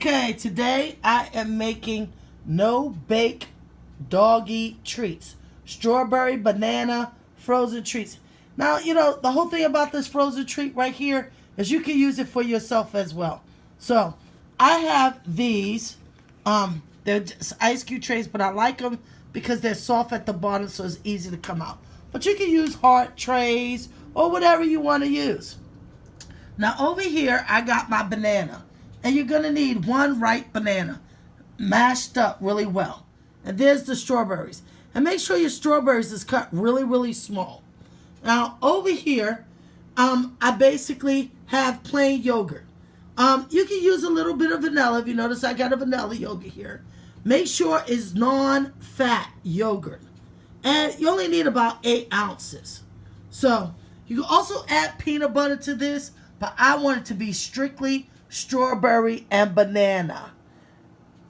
Okay, today I am making no-bake doggy treats. Strawberry, banana, frozen treats. Now, you know, the whole thing about this frozen treat right here is you can use it for yourself as well. So, I have these. They're just ice cube trays, but I like them because they're soft at the bottom, so it's easy to come out. But you can use hard trays or whatever you want to use. Now, over here, I got my banana. And you're going to need one ripe banana, mashed up really well. And there's the strawberries. And make sure your strawberries is cut really, really small. Now, over here, I basically have plain yogurt. You can use a little bit of vanilla. If you notice, I got a vanilla yogurt here. Make sure it's non-fat yogurt. And you only need about 8 ounces. So, you can also add peanut butter to this, but I want it to be strictly strawberry and banana.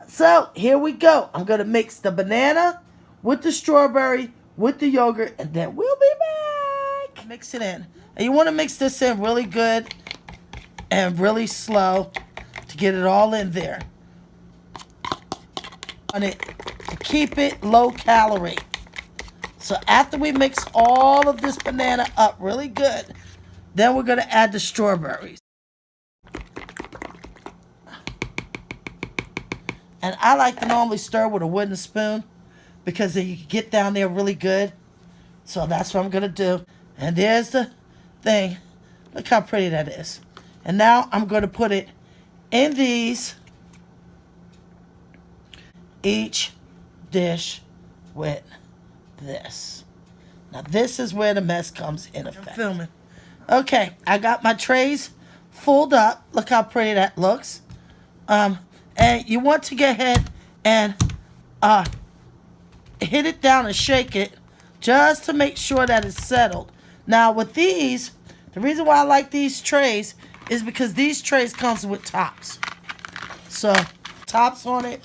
So here we go. I'm going to mix the banana with the strawberry with the yogurt, and then we'll be back. Mix it in. And you want to mix this in really good and really slow to get it all in there. And to keep it low calorie. So after we mix all of this banana up really good, then we're going to add the strawberries. And I like to normally stir with a wooden spoon because then you can get down there really good. So that's what I'm going to do. And there's the thing. Look how pretty that is. And now I'm going to put it in these, each dish with this. Now this is where the mess comes in effect. I'm filming. Okay, I got my trays fulled up. Look how pretty that looks. And you want to get ahead and hit it down and shake it just to make sure that it's settled. Now with these, the reason why I like these trays is because these trays comes with tops. So tops on it.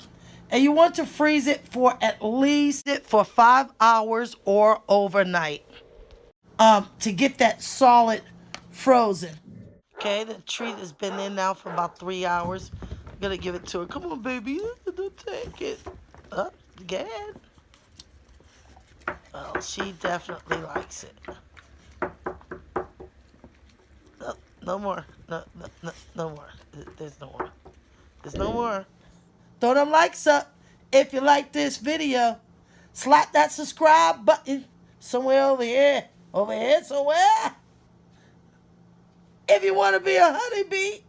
And you want to freeze it for at least 5 hours or overnight to get that solid frozen. Okay, the treat has been in now for about 3 hours. I'm gonna give it to her. Come on, baby. Don't take it. Up again. Well, she definitely likes it. No, no more. No more. There's no more. There's no more. Throw them likes up if you like this video. Slap that subscribe button somewhere over here. Over here somewhere. If you want to be a honeybee.